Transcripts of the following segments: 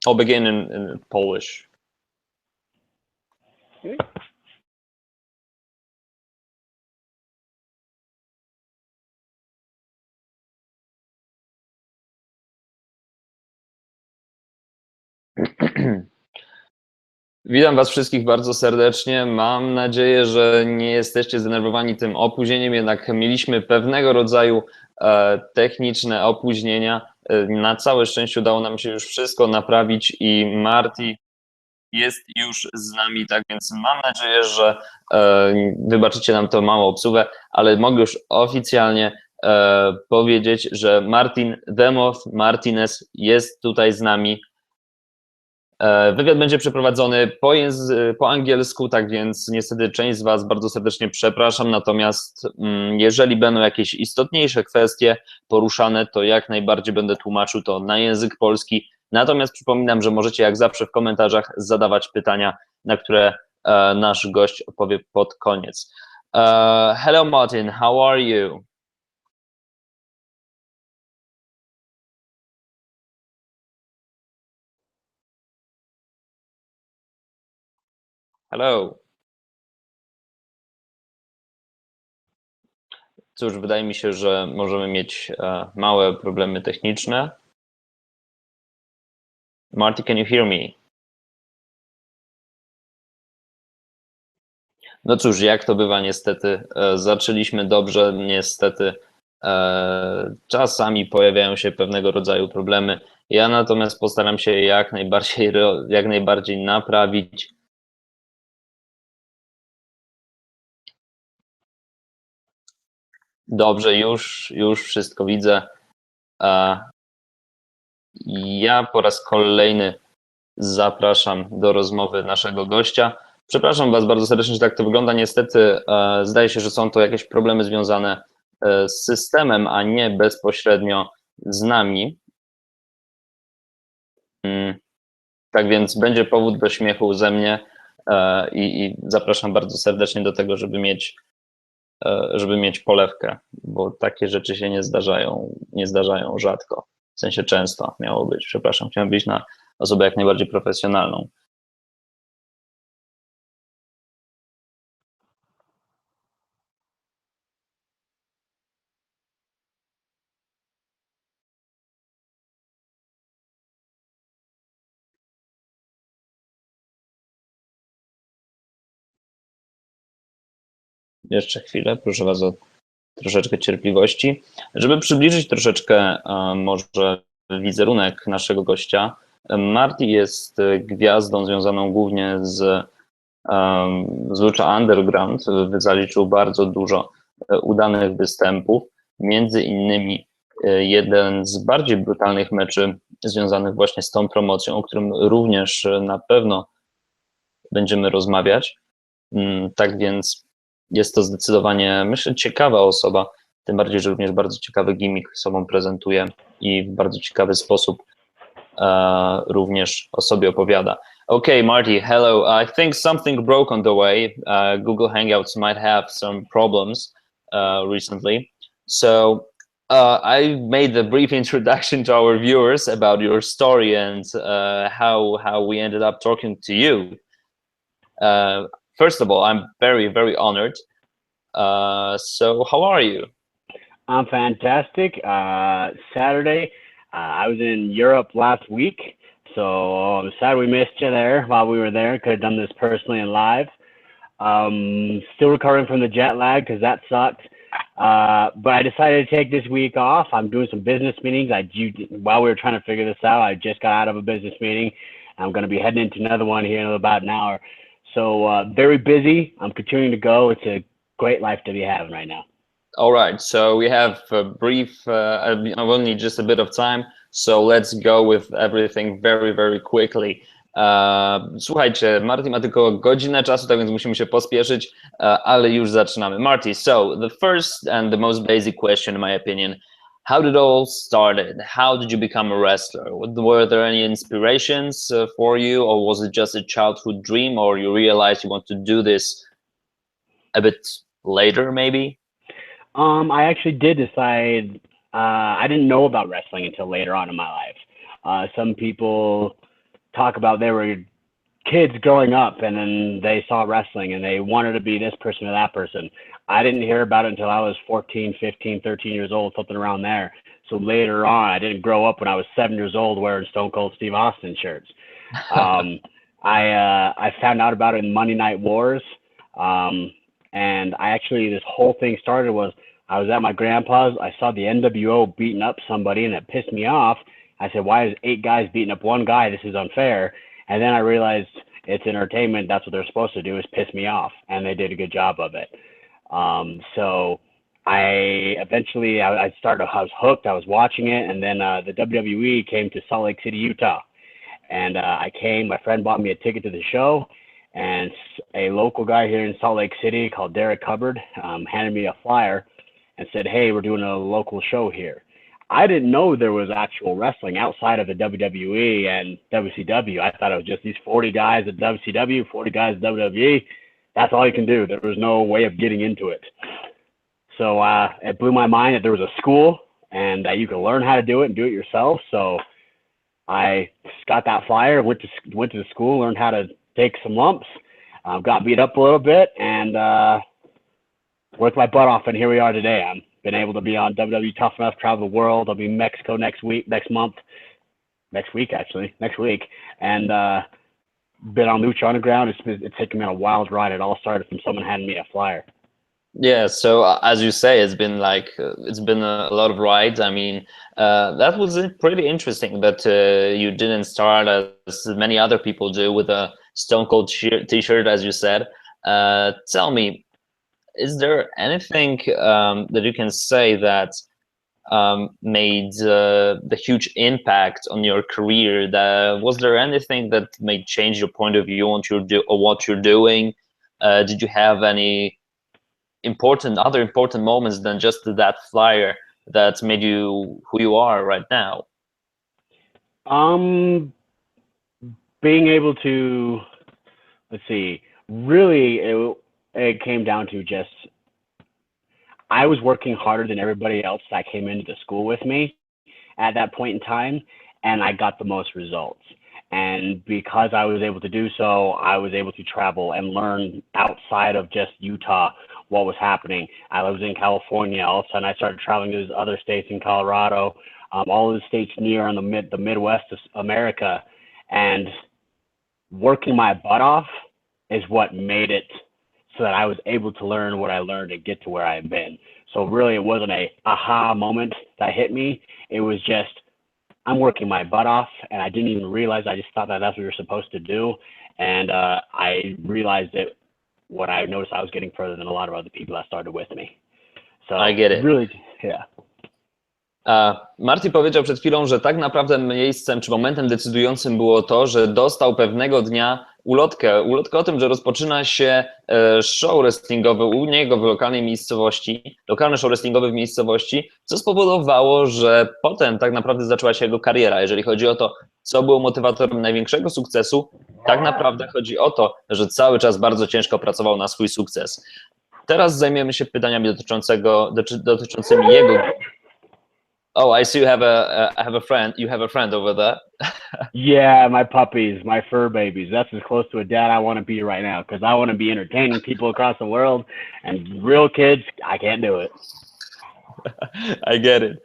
I'll begin in Polish. Okay. Witam Was wszystkich bardzo serdecznie. Mam nadzieję, że nie jesteście zdenerwowani tym opóźnieniem, jednak mieliśmy pewnego rodzaju techniczne opóźnienia. Na całe szczęście udało nam się już wszystko naprawić i Marty jest już z nami, tak więc mam nadzieję, że wybaczycie nam to małą obsługę, ale mogę już oficjalnie powiedzieć, że Moth, Martinez jest tutaj z nami. Wywiad będzie przeprowadzony po angielsku, tak więc niestety część z Was bardzo serdecznie przepraszam, natomiast jeżeli będą jakieś istotniejsze kwestie poruszane, to jak najbardziej będę tłumaczył to na język polski. Natomiast przypominam, że możecie jak zawsze w komentarzach zadawać pytania, na które nasz gość odpowie pod koniec. Hello Martin, how are you? Hello. Cóż, wydaje mi się, że możemy mieć małe problemy techniczne. Marty, can you hear me? No cóż, jak to bywa niestety, zaczęliśmy dobrze, niestety czasami pojawiają się pewnego rodzaju problemy. Ja natomiast postaram się jak najbardziej naprawić. Dobrze, już wszystko widzę. Ja po raz kolejny zapraszam do rozmowy naszego gościa. Przepraszam Was bardzo serdecznie, że tak to wygląda. Niestety zdaje się, że są to jakieś problemy związane z systemem, a nie bezpośrednio z nami. Tak więc będzie powód do śmiechu ze mnie i zapraszam bardzo serdecznie do tego, żeby mieć polewkę, bo takie rzeczy się nie zdarzają rzadko. W sensie często miało być. Przepraszam, chciałem być na osobę jak najbardziej profesjonalną. Jeszcze chwilę, proszę Was o troszeczkę cierpliwości. Żeby przybliżyć troszeczkę może wizerunek naszego gościa, Marty jest gwiazdą związaną głównie z Lucha Underground. Zaliczył bardzo dużo udanych występów, między innymi jeden z bardziej brutalnych meczy związanych właśnie z tą promocją, o którym również na pewno będziemy rozmawiać. Tak więc jest to zdecydowanie, myślę, ciekawa osoba, tym bardziej, że również bardzo ciekawy gimmick sobą prezentuje i w bardzo ciekawy sposób również o sobie opowiada. Okay, Marty, hello. I think something broke on the way. Google Hangouts might have some problems recently. So I made a brief introduction to our viewers about your story and how we ended up talking to you. First of all, I'm very, very honored. So how are you? I'm fantastic. Saturday, I was in Europe last week, so I'm sad we missed you there while we were there. Could have done this personally and live. Still recovering from the jet lag because that sucked. But I decided to take this week off. I'm doing some business meetings. While we were trying to figure this out, I just got out of a business meeting. I'm going to be heading into another one here in about an hour. So very busy. I'm continuing to go. It's a great life to be having right now. All right, so we have a brief, I will need just a bit of time, so let's go with everything very, very quickly. Słuchajcie, Marty ma tylko godzinę czasu, tak więc musimy się pospieszyć, ale już zaczynamy. Marty, so the first and the most basic question in my opinion, how did it all started? How did you become a wrestler? Were there any inspirations for you, or was it just a childhood dream, or you realized you want to do this a bit later maybe? I actually did decide, I didn't know about wrestling until later on in my life. Some people talk about they were kids growing up and then they saw wrestling and they wanted to be this person or that person. I didn't hear about it until I was 14, 15, 13 years old, something around there. So later on, I didn't grow up when I was 7 years old wearing Stone Cold Steve Austin shirts. I found out about it in Monday Night Wars. And I actually, this whole thing started was I was at my grandpa's. I saw the NWO beating up somebody and it pissed me off. I said, why is 8 guys beating up 1 guy? This is unfair. And then I realized it's entertainment. That's what they're supposed to do, is piss me off. And they did a good job of it. So I eventually, I was hooked. I was watching it. And then the WWE came to Salt Lake City, Utah. And I came, my friend bought me a ticket to the show. And a local guy here in Salt Lake City called Derek Hubbard handed me a flyer and said, hey, we're doing a local show here. I didn't know there was actual wrestling outside of the WWE and WCW. I thought it was just these 40 guys at WCW, 40 guys at WWE. That's all you can do. There was no way of getting into it. So it blew my mind that there was a school and that you can learn how to do it and do it yourself. So I got that flyer, went to the school, learned how to take some lumps, got beat up a little bit, and worked my butt off, and here we are today. I've been able to be on WWE Tough Enough, travel the world. I'll be in Mexico next week, and been on Lucha Underground. It's taken me on a wild ride. It all started from someone handing me a flyer. Yeah, so as you say, it's been a lot of rides. I mean, that was pretty interesting that you didn't start as many other people do with a Stone Cold t-shirt, as you said. Tell me, is there anything that you can say that made the huge impact on your career? Was there anything that may change your point of view on what you're doing? Did you have any other important moments than just that flyer that made you who you are right now? Being able to, really it came down to just, I was working harder than everybody else that came into the school with me at that point in time, and I got the most results. And because I was able to do so, I was able to travel and learn outside of just Utah what was happening. I was in California. All of a sudden, I started traveling to other states in Colorado, all of the states near on the Midwest of America. And working my butt off is what made it so that I was able to learn what I learned and get to where I've been. So really, it wasn't a aha moment that hit me. It was just, I'm working my butt off, and I didn't even realize. I just thought that that's what you're supposed to do. And I realized that what I noticed, I was getting further than a lot of other people that started with me. So I get it. Really, yeah. Marty powiedział przed chwilą, że tak naprawdę miejscem czy momentem decydującym było to, że dostał pewnego dnia ulotkę o tym, że rozpoczyna się show wrestlingowy u niego w lokalnej miejscowości, lokalny show wrestlingowy w miejscowości, co spowodowało, że potem tak naprawdę zaczęła się jego kariera. Jeżeli chodzi o to, co było motywatorem największego sukcesu, tak naprawdę chodzi o to, że cały czas bardzo ciężko pracował na swój sukces. Teraz zajmiemy się pytaniami dotyczącymi jego. Oh, I see you have a friend. You have a friend over there. Yeah, my puppies, my fur babies. That's as close to a dad I want to be right now, because I want to be entertaining people across the world, and real kids, I can't do it. I get it.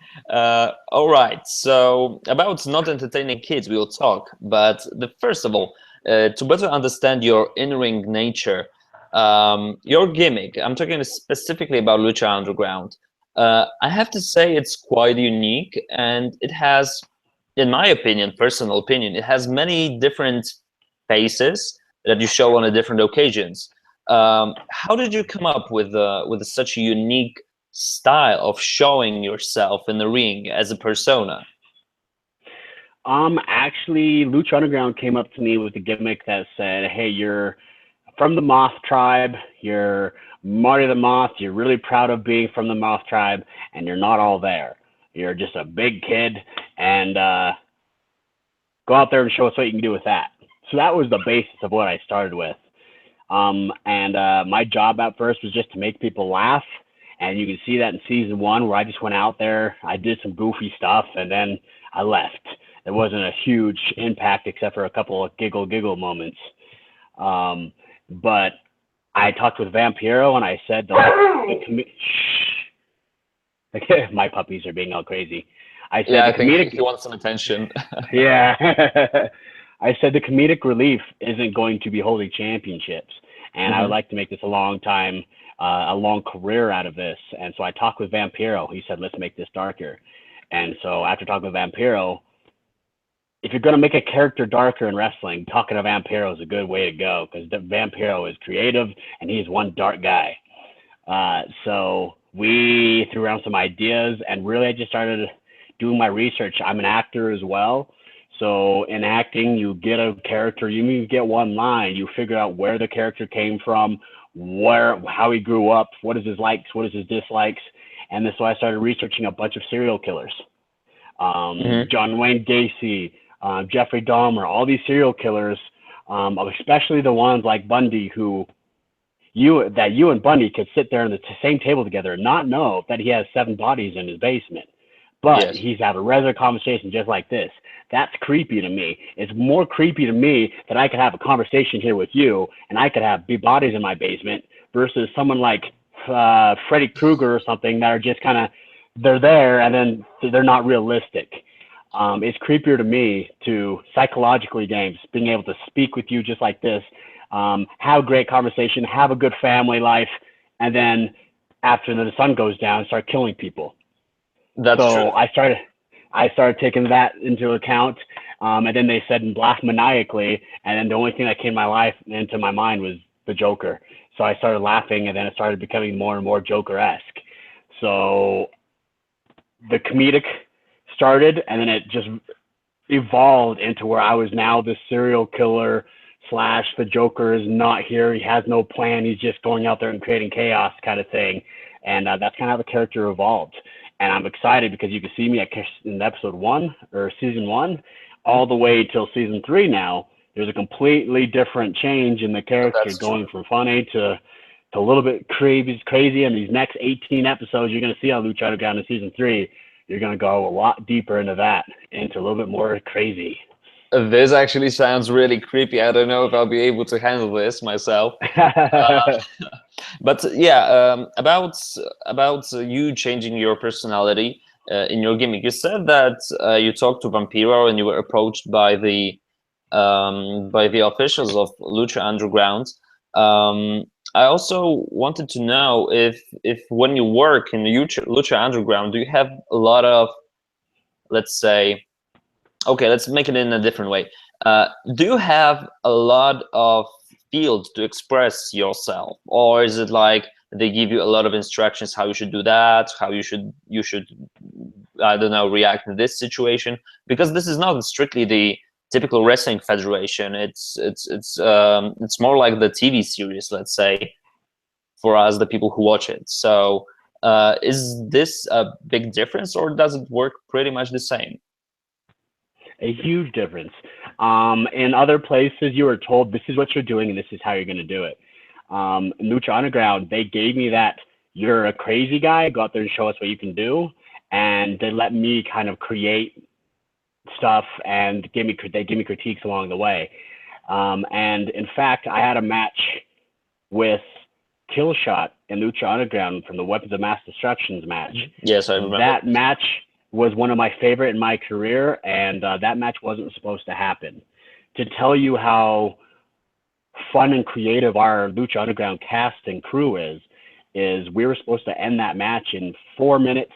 All right. So about not entertaining kids, we will talk. But first of all, to better understand your in-ring nature, your gimmick, I'm talking specifically about Lucha Underground. I have to say it's quite unique, and it has, in my opinion, personal opinion, it has many different faces that you show on different occasions. How did you come up with such a unique style of showing yourself in the ring as a persona? Actually, Lucha Underground came up to me with a gimmick that said, hey, you're from the Moth tribe, you're Marty the Moth, you're really proud of being from the Moth tribe, and you're not all there. You're just a big kid, and go out there and show us what you can do with that. So that was the basis of what I started with. My job at first was just to make people laugh, and you can see that in season 1, where I just went out there, I did some goofy stuff, and then I left. there wasn't a huge impact except for a couple of giggle moments. But I talked with Vampiro and I said my puppies are being all crazy. I said I think he wants some attention. Yeah. I said the comedic relief isn't going to be holding championships, and I would like to make this a long career out of this. And so I talked with Vampiro. He said, let's make this darker. And so after talking with Vampiro, if you're going to make a character darker in wrestling, talking to Vampiro is a good way to go, because Vampiro is creative and he's one dark guy. So we threw around some ideas, and really I just started doing my research. I'm an actor as well. So in acting, you get a character, you even get one line, you figure out where the character came from, how he grew up, what is his likes, what is his dislikes. And so I started researching a bunch of serial killers. John Wayne Gacy, Jeffrey Dahmer, all these serial killers, especially the ones like Bundy, who you and Bundy could sit there on the same table together and not know that he has 7 bodies in his basement. But he's having a regular conversation just like this. That's creepy to me. It's more creepy to me that I could have a conversation here with you and I could have big bodies in my basement versus someone like Freddy Krueger or something that are just kind of, they're there and then they're not realistic. It's creepier to me to psychologically games, being able to speak with you just like this, have a great conversation, have a good family life, and then after the sun goes down, start killing people. That's true. I started taking that into account, and then they said and laughed maniacally, and then the only thing that came into my mind was the Joker. So I started laughing, and then it started becoming more and more Joker-esque. So the comedic started, and then it just evolved into where I was now the serial killer / the Joker is not here. He has no plan. He's just going out there and creating chaos kind of thing. And that's kind of how the character evolved. And I'm excited because you can see me in episode 1 or season 1 all the way till season 3 now. There's a completely different change in the character going from funny to a little bit crazy. And these next 18 episodes you're going to see on Lucha Underground in season 3, you're going to go a lot deeper into that, into a little bit more crazy. This actually sounds really creepy. I don't know if I'll be able to handle this myself. But yeah, about you changing your personality in your gimmick. You said that you talked to Vampiro and you were approached by the officials of Lucha Underground. I also wanted to know if when you work in Lucha Underground, do you have a lot of, let's say, okay, let's make it in a different way. Do you have a lot of field to express yourself, or is it like they give you a lot of instructions how you should do that, how you should I don't know, react in this situation? Because this is not strictly the typical wrestling federation. It's more like the TV series, let's say, for us, the people who watch it. So is this a big difference, or does it work pretty much the same? A huge difference. In other places, you were told this is what you're doing and this is how you're going to do it. In Lucha Underground, they gave me that you're a crazy guy, go out there and show us what you can do, and they let me kind of create stuff and they give me critiques along the way. And in fact, I had a match with Killshot in Lucha Underground from the Weapons of Mass Destruction's match. Yes, I remember. That match was one of my favorite in my career, and that match wasn't supposed to happen. To tell you how fun and creative our Lucha Underground cast and crew is we were supposed to end that match in 4 minutes,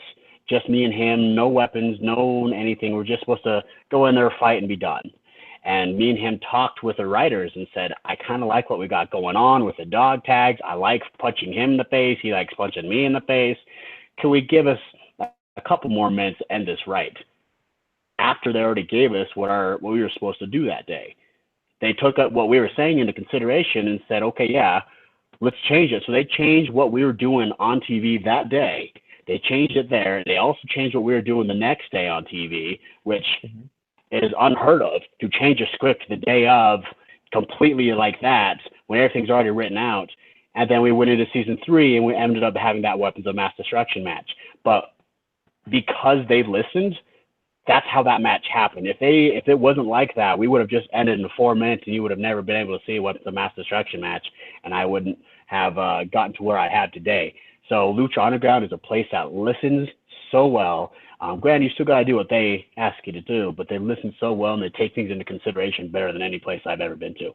just me and him, no weapons, no anything. We're just supposed to go in there, fight, and be done. And me and him talked with the writers and said, I kind of like what we got going on with the dog tags. I like punching him in the face. He likes punching me in the face. Can we give us a couple more minutes to end this right? After they already gave us what we were supposed to do that day. They took up what we were saying into consideration and said, okay, yeah, let's change it. So they changed what we were doing on TV that day. They changed it there. They also changed what we were doing the next day on TV, which is unheard of, to change a script the day of completely like that when everything's already written out. And then we went into season 3 and we ended up having that Weapons of Mass Destruction match. But because they listened, that's how that match happened. If it wasn't like that, we would have just ended in 4 minutes, and you would have never been able to see what's the mass destruction match, and I wouldn't have gotten to where I have today. So Lucha Underground is a place that listens so well. Granted, you still got to do what they ask you to do, but they listen so well and they take things into consideration better than any place I've ever been to.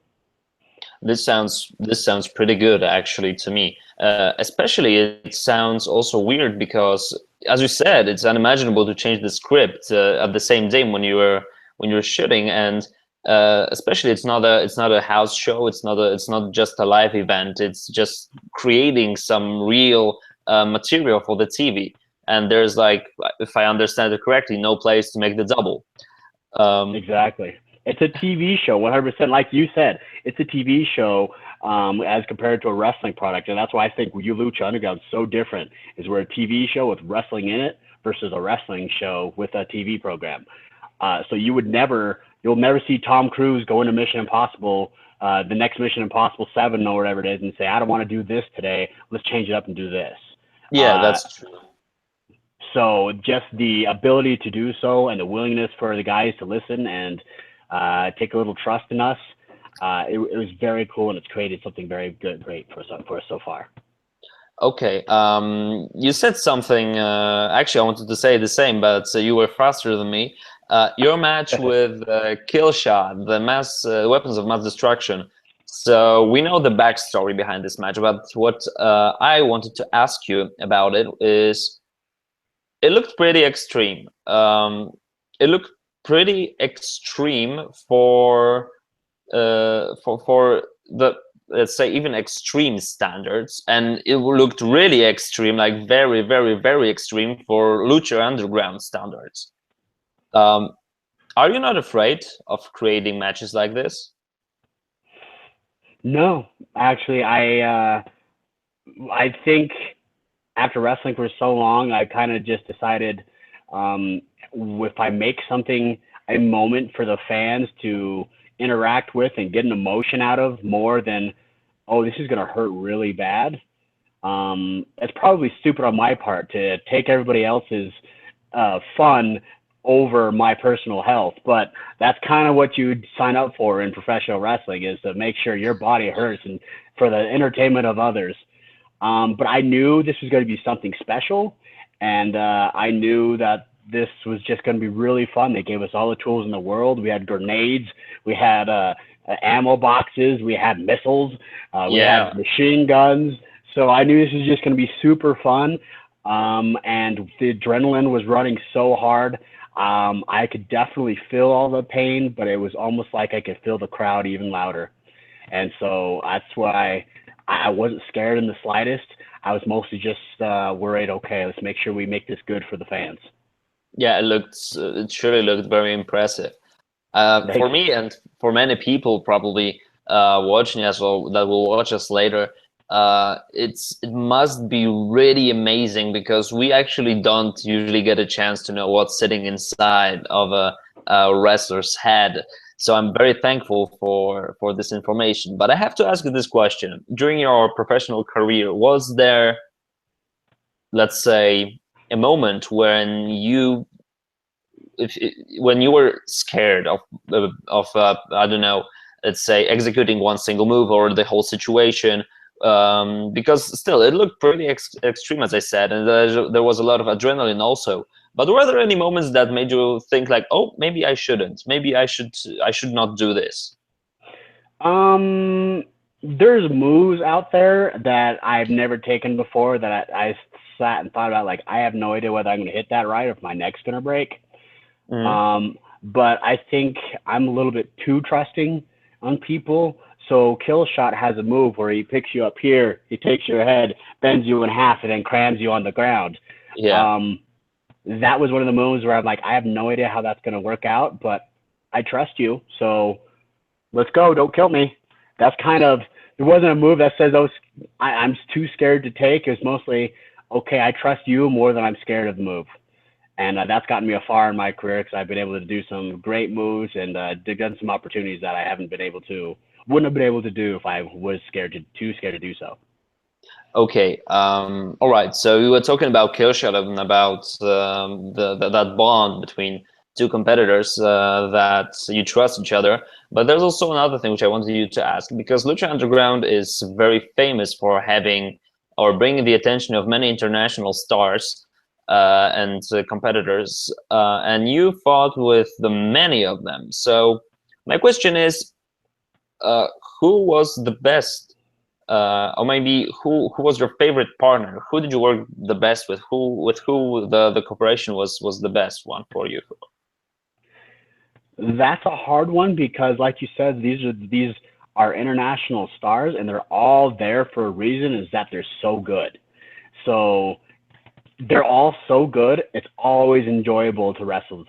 This sounds pretty good, actually, to me. Especially, it sounds also weird because, as you said, it's unimaginable to change the script at the same day when you're shooting, and especially it's not a house show. It's not just a live event. It's just creating some real material for the TV. And there's, like, if I understand it correctly, no place to make the double. Exactly. It's a TV show, 100%. Like you said, it's a TV show as compared to a wrestling product. And that's why I think Lucha Underground is so different, is we're a TV show with wrestling in it versus a wrestling show with a TV program. So you'll never see Tom Cruise go into Mission Impossible, the next Mission Impossible 7 or whatever it is, and say, I don't want to do this today. Let's change it up and do this. Yeah, that's true. So just the ability to do so and the willingness for the guys to listen and take a little trust in us, it was very cool, and it's created something very great for us so far. Okay. You said something, actually I wanted to say the same, but you were faster than me. Your match with Killshot, the weapons of mass destruction. So we know the backstory behind this match, but what I wanted to ask you about it is, it looked pretty extreme. It looked pretty extreme for the, let's say, even extreme standards, and it looked really extreme, like very, very, very extreme for Lucha Underground standards. Are you not afraid of creating matches like this? No, actually, I think after wrestling for so long, I kind of just decided, if I make something a moment for the fans to interact with and get an emotion out of more than, oh, this is going to hurt really bad. It's probably stupid on my part to take everybody else's fun over my personal health, but that's kind of what you sign up for in professional wrestling, is to make sure your body hurts and for the entertainment of others. But I knew this was going to be something special, and I knew that this was just going to be really fun. They gave us all the tools in the world. We had grenades, we had ammo boxes, we had missiles, we had machine guns. So I knew this was just going to be super fun, and the adrenaline was running so hard. I could definitely feel all the pain, but it was almost like I could feel the crowd even louder. And so that's why I wasn't scared in the slightest. I was mostly just worried, okay, let's make sure we make this good for the fans. Yeah, it surely looked very impressive. For me and for many people probably watching as well, that will watch us later, it must be really amazing, because we actually don't usually get a chance to know what's sitting inside of a wrestler's head. So I'm very thankful for this information. But I have to ask you this question. During your professional career, was there, let's say, a moment when you were scared of I don't know, let's say, executing one single move or the whole situation? Because still it looked pretty extreme, as I said, and there was a lot of adrenaline also. But were there any moments that made you think like, oh, maybe I shouldn't, maybe I should not do this? There's moves out there that I've never taken before that I sat and thought about, like, I have no idea whether I'm going to hit that right or if my neck's going to break. But I think I'm a little bit too trusting on people. So Killshot has a move where he picks you up here, he takes your head, bends you in half, and then crams you on the ground. Yeah. That was one of the moves where I'm like, I have no idea how that's going to work out, but I trust you, so let's go. Don't kill me. That's kind of, it wasn't a move that says, oh, I'm too scared to take. It was mostly, okay, I trust you more than I'm scared of the move. And that's gotten me afar in my career, because I've been able to do some great moves and done some opportunities that I wouldn't have been able to do if I was too scared to do so. Okay. All right. So we were talking about Killshot and about that bond between two competitors that you trust each other. But there's also another thing which I wanted you to ask, because Lucha Underground is very famous for having or bringing the attention of many international stars and competitors, and you fought with many of them. So my question is, who was the best, or maybe who was your favorite partner? Who did you work the best with? Who the cooperation was the best one for you? That's a hard one because, like you said, these are international stars, and they're all there for a reason. Is that they're so good. So they're all so good. It's always enjoyable to wrestle with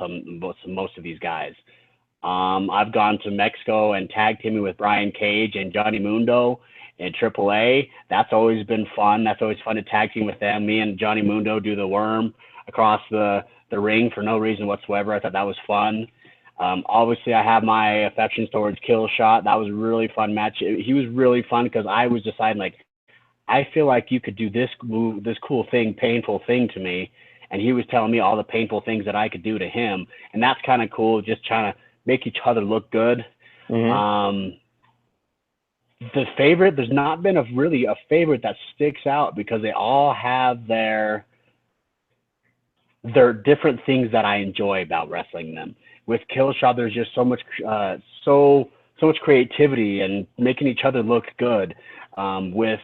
most of these guys. I've gone to Mexico and tag teaming with Brian Cage and Johnny Mundo in AAA. That's always been fun. That's always fun to tag team with them. Me and Johnny Mundo do the worm across the ring for no reason whatsoever. I thought that was fun. Obviously, I have my affections towards Killshot. That was a really fun match. He was really fun because I was deciding, like, I feel like you could do this cool thing, painful thing to me. And he was telling me all the painful things that I could do to him. And that's kind of cool, just trying to make each other look good. Mm-hmm. The favorite, there's not been really a favorite that sticks out because they all have their different things that I enjoy about wrestling them. With Killshot, there's just so much creativity and making each other look good. With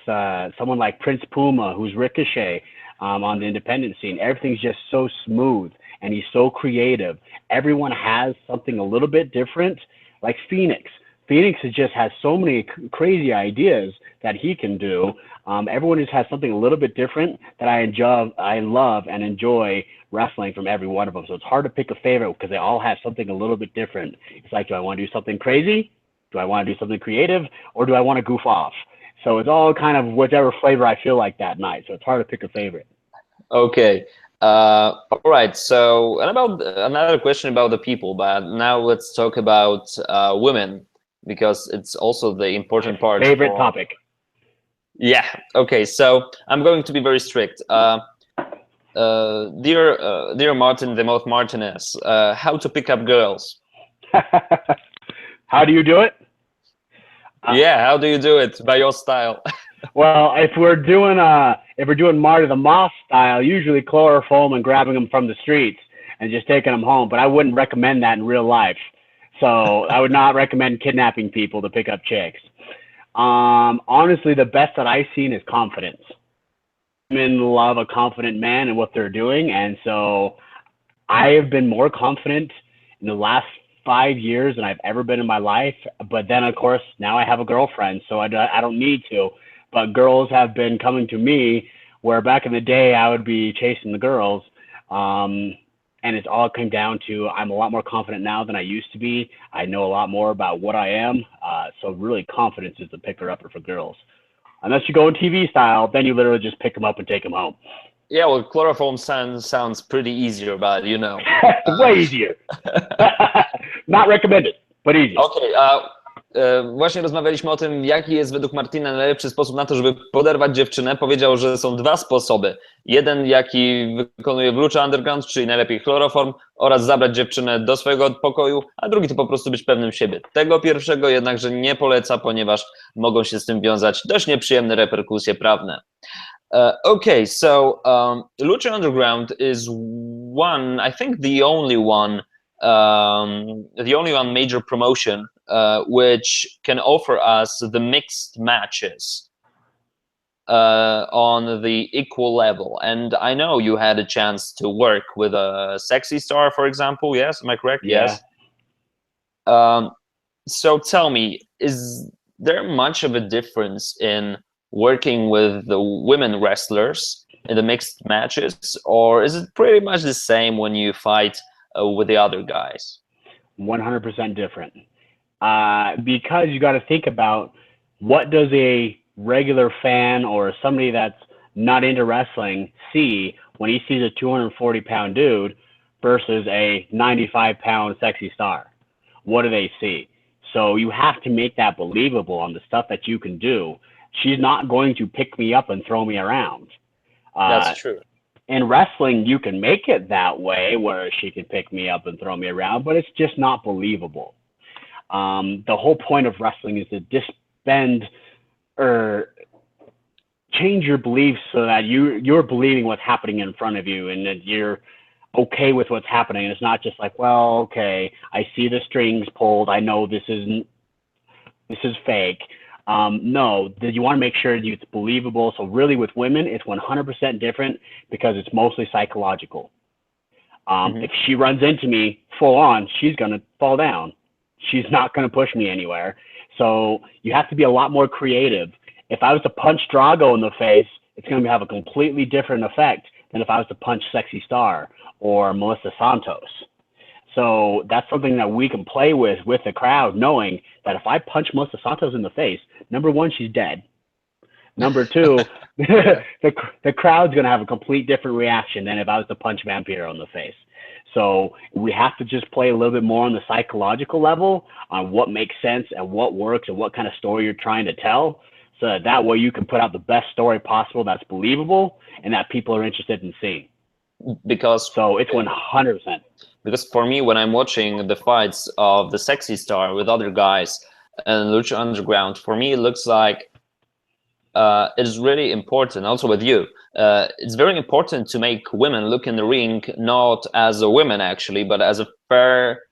someone like Prince Puma, who's Ricochet on the independent scene, everything's just so smooth and he's so creative. Everyone has something a little bit different, like Phoenix. Phoenix just has so many crazy ideas that he can do. Everyone just has something a little bit different that I love and enjoy wrestling from every one of them. So it's hard to pick a favorite because they all have something a little bit different. It's like, do I want to do something crazy? Do I want to do something creative? Or do I want to goof off? So it's all kind of whichever flavor I feel like that night. So it's hard to pick a favorite. Okay. All right. So, and about another question about the people, but now let's talk about women, because it's also the important part. Favorite topic. Yeah. Okay. So I'm going to be very strict. Dear Martin, the Moth Martinez, how to pick up girls? How do you do it? Yeah, how do you do it by your style? Well, if we're doing Marty the Moth style, usually chloroform and grabbing them from the streets and just taking them home. But I wouldn't recommend that in real life. So I would not recommend kidnapping people to pick up chicks. Honestly, the best that I've seen is confidence. Women love a confident man and what they're doing, and so I have been more confident in the last 5 years than I've ever been in my life. But then, of course, now I have a girlfriend, so I don't need to. But girls have been coming to me, where back in the day I would be chasing the girls. And it's all come down to I'm a lot more confident now than I used to be. I know a lot more about what I am. So really confidence is the picker-upper for girls. Unless you go in TV style, then you literally just pick them up and take them home. Yeah, well, chloroform sounds pretty easier, but you know. Way easier. Not recommended, but easy. Okay, właśnie rozmawialiśmy o tym, jaki jest według Martina najlepszy sposób na to, żeby poderwać dziewczynę. Powiedział, że są dwa sposoby. Jeden, jaki wykonuje w Lucha Underground, czyli najlepiej chloroform, oraz zabrać dziewczynę do swojego pokoju, a drugi to po prostu być pewnym siebie. Tego pierwszego jednakże nie poleca, ponieważ mogą się z tym wiązać dość nieprzyjemne reperkusje prawne. Okay, so Lucha Underground is one, I think the only one major promotion which can offer us the mixed matches on the equal level. And I know you had a chance to work with a sexy star, for example. Yes, am I correct? Yeah. Yes. So tell me, is there much of a difference in working with the women wrestlers in the mixed matches, or is it pretty much the same when you fight with the other guys? 100% different. Because you got to think about, what does a regular fan or somebody that's not into wrestling see when he sees a 240-pound dude versus a 95-pound sexy star? What do they see? So you have to make that believable on the stuff that you can do. She's not going to pick me up and throw me around. That's true. In wrestling, you can make it that way where she can pick me up and throw me around, but it's just not believable. The whole point of wrestling is to disband or change your beliefs so that you're believing what's happening in front of you and that you're okay with what's happening. And it's not just like, well, okay, I see the strings pulled. I know this is fake. No, you want to make sure that it's believable. So really with women, it's 100% different because it's mostly psychological. If she runs into me full on, she's going to fall down. She's not going to push me anywhere. So you have to be a lot more creative. If I was to punch Drago in the face, it's going to have a completely different effect than if I was to punch Sexy Star or Melissa Santos. So that's something that we can play with the crowd, knowing that if I punch Melissa Santos in the face, number one, she's dead. Number two, the crowd's going to have a complete different reaction than if I was to punch Vampiro in the face. So we have to just play a little bit more on the psychological level on what makes sense and what works and what kind of story you're trying to tell. So that way you can put out the best story possible that's believable and that people are interested in seeing. So it's 100%. Because for me, when I'm watching the fights of the Sexy Star with other guys and Lucha Underground, for me it looks like it is really important, also with you, it's very important to make women look in the ring not as a woman actually, but as a fair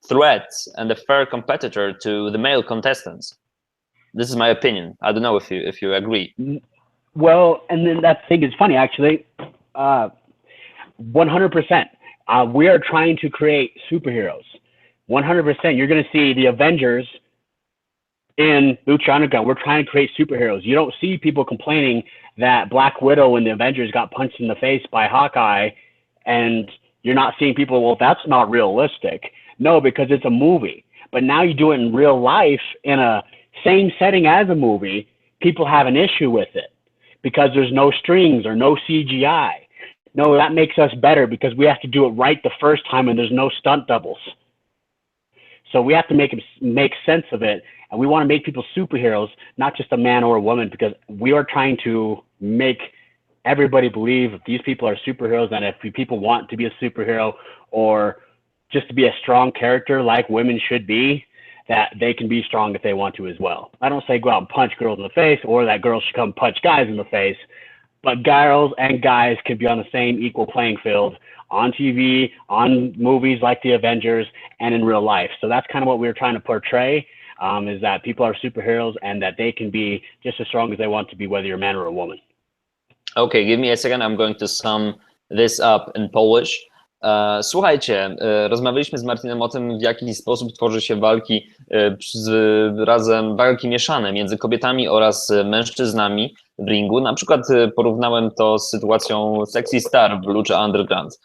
threat and a fair competitor to the male contestants. This is my opinion. I don't know if you agree. Well, and then that thing is funny actually. 100%. We are trying to create superheroes. 100%. You're going to see the Avengers in Lucha Underground. We're trying to create superheroes. You don't see people complaining that Black Widow and the Avengers got punched in the face by Hawkeye, and you're not seeing people, well, that's not realistic. No, because it's a movie. But now you do it in real life in a same setting as a movie, people have an issue with it because there's no strings or no CGI. No, that makes us better because we have to do it right the first time and there's no stunt doubles. So we have to make sense of it, and we want to make people superheroes, not just a man or a woman, because we are trying to make everybody believe that these people are superheroes, and if people want to be a superhero or just to be a strong character like women should be, that they can be strong if they want to as well. I don't say go out and punch girls in the face or that girls should come punch guys in the face, but girls and guys can be on the same equal playing field on TV, on movies like the Avengers, and in real life. So that's kind of what we're trying to portray, is that people are superheroes and that they can be just as strong as they want to be, whether you're a man or a woman. Okay, give me a second, I'm going to sum this up in Polish. Słuchajcie, rozmawialiśmy z Martinem o tym, w jaki sposób tworzy się walki razem, walki mieszane między kobietami oraz mężczyznami w ringu. Na przykład porównałem to z sytuacją Sexy Star w Lucha Underground.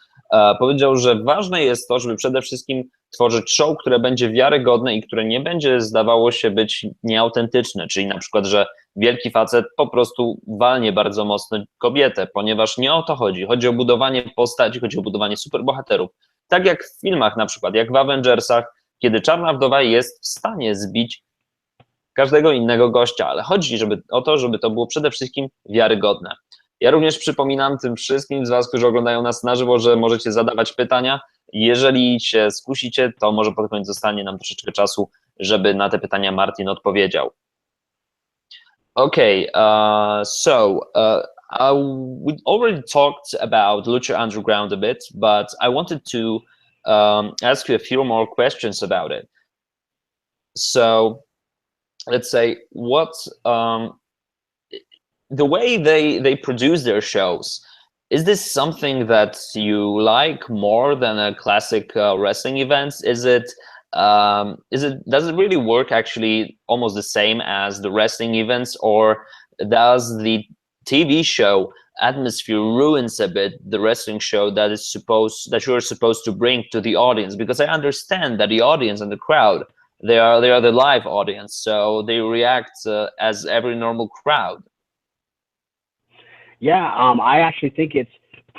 Powiedział, że ważne jest to, żeby przede wszystkim tworzyć show, które będzie wiarygodne i które nie będzie zdawało się być nieautentyczne, czyli na przykład, że wielki facet po prostu walnie bardzo mocno kobietę, ponieważ nie o to chodzi. Chodzi o budowanie postaci, chodzi o budowanie superbohaterów. Tak jak w filmach na przykład, jak w Avengersach, kiedy Czarna Wdowa jest w stanie zbić każdego innego gościa, ale chodzi o to, żeby to było przede wszystkim wiarygodne. Ja również przypominam tym wszystkim z Was, którzy oglądają nas na żywo, że możecie zadawać pytania. Jeżeli się skusicie, to może pod koniec zostanie nam troszeczkę czasu, żeby na te pytania Martin odpowiedział. Okay, we already talked about Lucha Underground a bit, but I wanted to ask you a few more questions about it. So, let's say, the way they produce their shows, is this something that you like more than a classic wrestling events? Does it really work actually almost the same as the wrestling events, or does the TV show atmosphere ruins a bit the wrestling show that you're supposed to bring to the audience? Because I understand that the audience and the crowd, they are the live audience, so they react as every normal crowd. Yeah, I actually think it's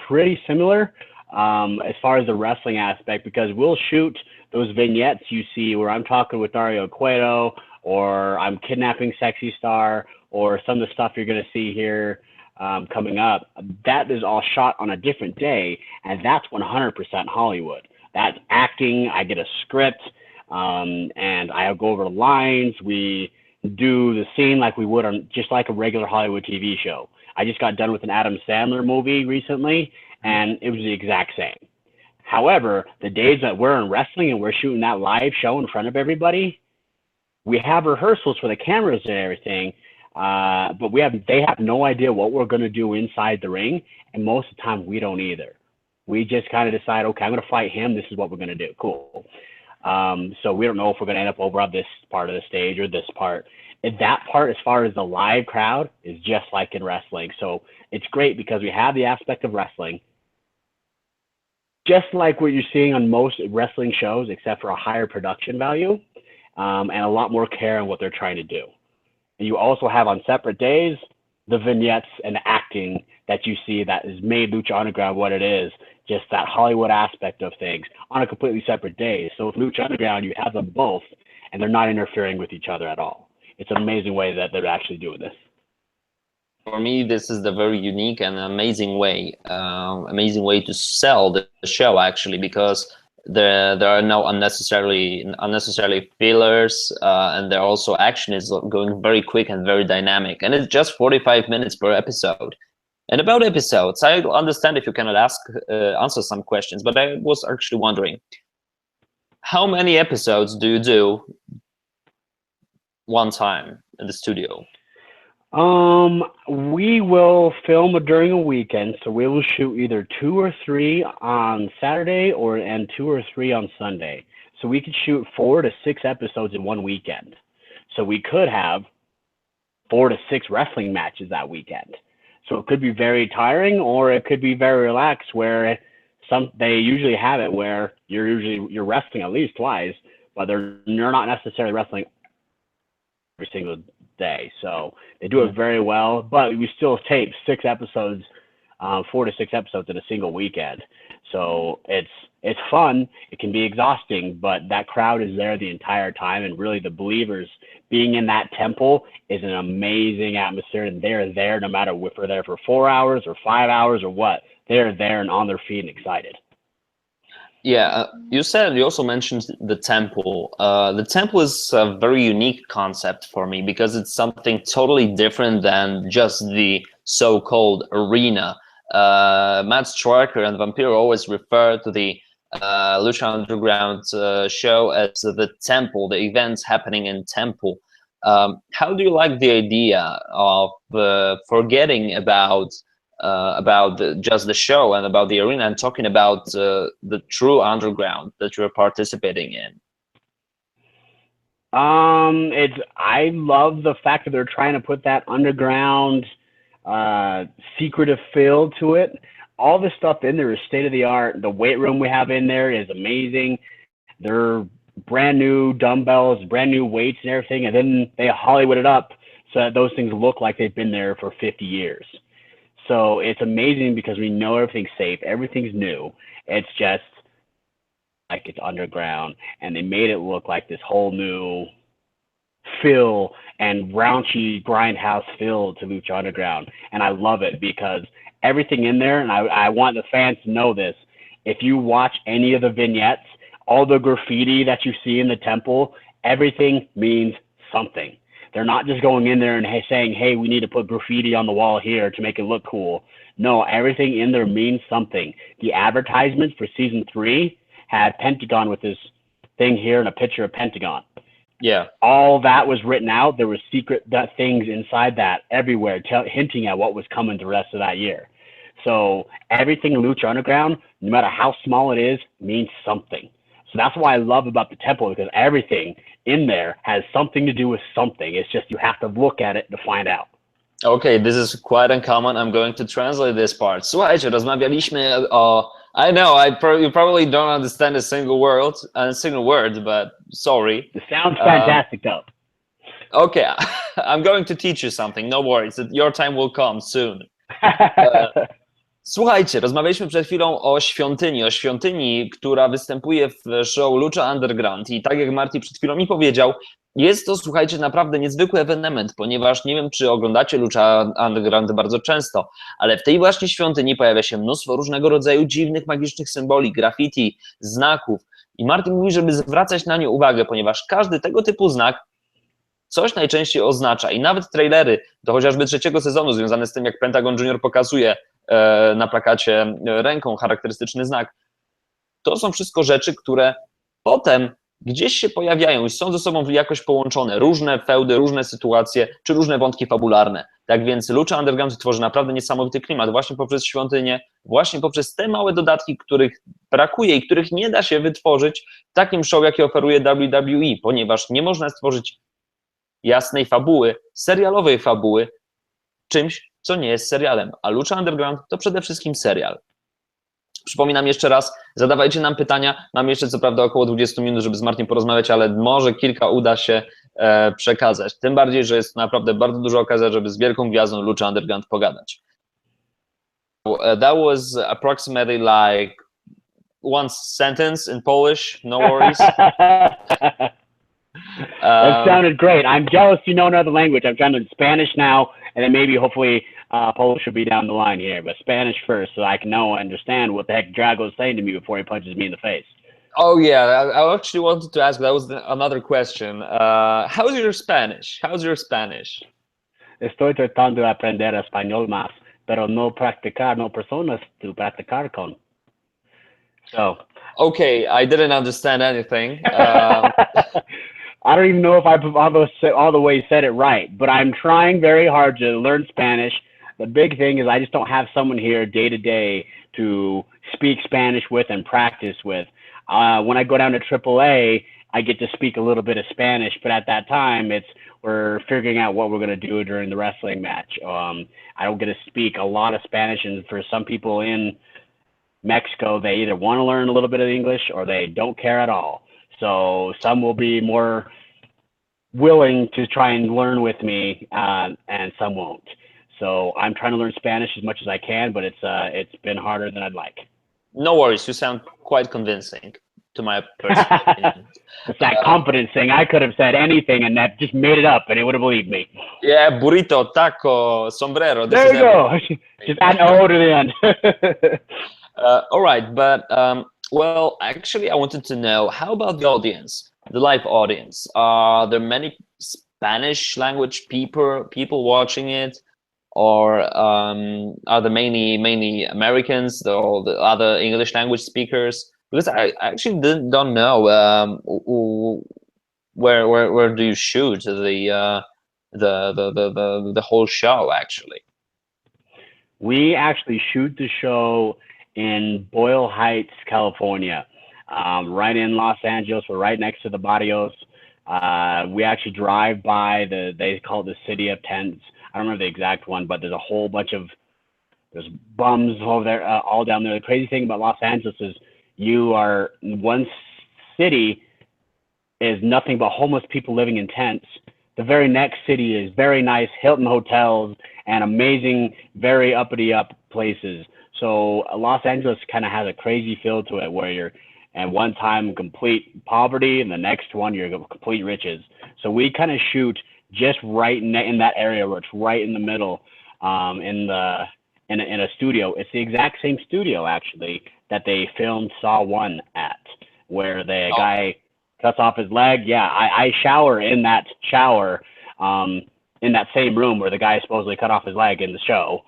pretty similar as far as the wrestling aspect, because we'll shoot those vignettes you see where I'm talking with Dario Cueto, or I'm kidnapping Sexy Star, or some of the stuff you're going to see here coming up, that is all shot on a different day, and that's 100% Hollywood. That's acting. I get a script, and I go over the lines. We do the scene like we would on just like a regular Hollywood TV show. I just got done with an Adam Sandler movie recently, and it was the exact same. However, the days that we're in wrestling and we're shooting that live show in front of everybody, we have rehearsals for the cameras and everything, but they have no idea what we're going to do inside the ring, and most of the time we don't either. We just kind of decide, okay, I'm going to fight him. This is what we're going to do. Cool. So we don't know if we're going to end up over on this part of the stage or this part. And that part, as far as the live crowd, is just like in wrestling. So it's great because we have the aspect of wrestling, just like what you're seeing on most wrestling shows, except for a higher production value and a lot more care on what they're trying to do. And you also have on separate days the vignettes and the acting that you see that has made Lucha Underground what it is, just that Hollywood aspect of things on a completely separate day. So with Lucha Underground, you have them both, and they're not interfering with each other at all. It's an amazing way that they're actually doing this. For me, this is the very unique and amazing way to sell the show, actually, because there are no unnecessarily fillers, and there also action is going very quick and very dynamic, and it's just 45 minutes per episode. And about episodes, I understand if you cannot answer some questions, but I was actually wondering, how many episodes do you do one time in the studio? We will film during a weekend, so we will shoot either 2 or 3 on Saturday and 2 or 3 on Sunday. So we could shoot 4 to 6 episodes in one weekend. So we could have 4 to 6 wrestling matches that weekend. So it could be very tiring, or it could be very relaxed, where they usually have it where you're wrestling at least twice, but you're not necessarily wrestling every single day. So they do it very well, but we still tape 6 episodes, 4 to 6 episodes in a single weekend. So it's fun. It can be exhausting, but that crowd is there the entire time, and really the believers being in that temple is an amazing atmosphere, and they're there no matter if we're there for 4 hours or 5 hours or what. They're there and on their feet and excited. Yeah, you also mentioned the temple. The temple is a very unique concept for me because it's something totally different than just the so-called arena. Matt Striker and Vampiro always refer to the Lucha Underground show as the temple, the events happening in temple. How do you like the idea of forgetting about just the show and about the arena and talking about the true underground that you're participating in? I love the fact that they're trying to put that underground secretive feel to it. All the stuff in there is state of the art. The weight room we have in there is amazing. They're brand new dumbbells, brand new weights and everything, and then they Hollywood it up so that those things look like they've been there for 50 years. So it's amazing because we know everything's safe, everything's new. It's just like it's underground, and they made it look like this whole new feel and raunchy grindhouse feel to Lucha Underground. And I love it because everything in there, and I want the fans to know this, if you watch any of the vignettes, all the graffiti that you see in the temple, everything means something. They're not just going in there and saying, hey, we need to put graffiti on the wall here to make it look cool. No, everything in there means something. The advertisement for season 3 had Pentagon with this thing here and a picture of Pentagon. Yeah. All that was written out. There were secret things inside that everywhere, hinting at what was coming the rest of that year. So everything Lucha Underground, no matter how small it is, means something. So that's why I love about the temple, because everything in there has something to do with something. It's just you have to look at it to find out. Okay, this is quite uncommon. I'm going to translate this part. Słuchajcie, rozmawialiśmy o... I know, you probably don't understand a single word, but sorry. It sounds fantastic, though. Okay, I'm going to teach you something. No worries, your time will come soon. Słuchajcie, rozmawialiśmy przed chwilą o świątyni, która występuje w show Lucha Underground i tak jak Marty przed chwilą mi powiedział, Jest to, słuchajcie, naprawdę niezwykły ewenement, ponieważ nie wiem, czy oglądacie Lucha Underground bardzo często, ale w tej właśnie świątyni pojawia się mnóstwo różnego rodzaju dziwnych, magicznych symboli, graffiti, znaków i Martin mówi, żeby zwracać na nie uwagę, ponieważ każdy tego typu znak coś najczęściej oznacza i nawet trailery do chociażby 3. sezonu związane z tym, jak Pentagon Junior pokazuje na plakacie ręką charakterystyczny znak, to są wszystko rzeczy, które potem gdzieś się pojawiają i są ze sobą jakoś połączone. Różne feudy, różne sytuacje, czy różne wątki fabularne. Tak więc Lucha Underground tworzy naprawdę niesamowity klimat właśnie poprzez świątynię, właśnie poprzez te małe dodatki, których brakuje i których nie da się wytworzyć w takim show, jakie oferuje WWE, ponieważ nie można stworzyć jasnej fabuły, serialowej fabuły, czymś, co nie jest serialem. A Lucha Underground to przede wszystkim serial. Przypominam jeszcze raz, zadawajcie nam pytania. Mam jeszcze co prawda około 20 minut, żeby z Martym porozmawiać, ale może kilka uda się przekazać. Tym bardziej, że jest naprawdę bardzo duża okazja, żeby z wielką gwiazdą Lucha Underground pogadać. That was approximately like one sentence in Polish, no worries. That sounded great. I'm jealous you know another language. I'm trying to learn Spanish now, and then maybe hopefully Polish will be down the line here, but Spanish first so I can know and understand what the heck Drago's saying to me before he punches me in the face. Oh yeah, I actually wanted to ask, that was another question. How's your Spanish? How's your Spanish? Estoy tratando de aprender español más, pero no practicar, no personas to practicar con. So. Okay, I didn't understand anything. I don't even know if I've all the way said it right, but I'm trying very hard to learn Spanish. The big thing is I just don't have someone here day to day to speak Spanish with and practice with. When I go down to AAA, I get to speak a little bit of Spanish, but at that time, we're figuring out what we're going to do during the wrestling match. I don't get to speak a lot of Spanish, and for some people in Mexico, they either want to learn a little bit of English or they don't care at all. So some will be more willing to try and learn with me, and some won't. So I'm trying to learn Spanish as much as I can, but it's been harder than I'd like. No worries, you sound quite convincing, to my personal opinion. It's that confidence thing. I could have said anything and that just made it up, and it would have believed me. Yeah, burrito, taco, sombrero. There you go. Just add an O to the end. All right, but well, actually, I wanted to know, how about the audience, the live audience? Are there many Spanish language people watching it, or are there mainly Americans or the other English language speakers? Because I actually don't know where do you shoot the whole show actually. We actually shoot the show in Boyle Heights, California, right in Los Angeles. We're right next to the barrios. We actually drive by they call it the City of Tents. I don't remember the exact one, but there's a whole bunch of, there's bums over there, all down there. The crazy thing about Los Angeles is one city is nothing but homeless people living in tents. The very next city is very nice Hilton hotels and amazing, very uppity up places. So Los Angeles kind of has a crazy feel to it where you're at one time complete poverty and the next one you're complete riches. So we kind of shoot just right in that area where it's right in the middle, in a studio. It's the exact same studio actually that they filmed Saw 1 at, where the guy cuts off his leg. Yeah, I shower in that shower, in that same room where the guy supposedly cut off his leg in the show.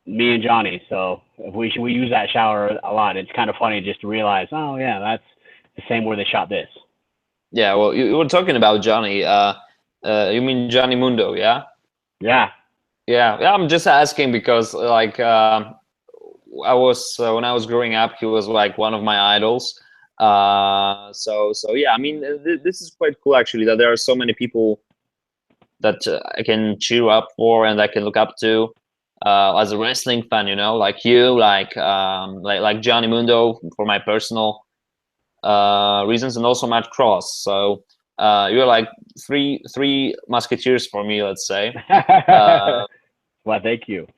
Me and Johnny. So we use that shower a lot. It's kind of funny just to realize, oh yeah, that's the same where they shot this. Yeah, well, you were talking about Johnny. You mean Johnny Mundo, yeah? Yeah. Yeah. I'm just asking because, like, I was when I was growing up, he was like one of my idols. So yeah. I mean, this is quite cool actually, that there are so many people that I can cheer up for and I can look up to as a wrestling fan. You know, like you, like Johnny Mundo for my personal reasons, and also Matt Cross. So you're like three musketeers for me, let's say. Well, thank you.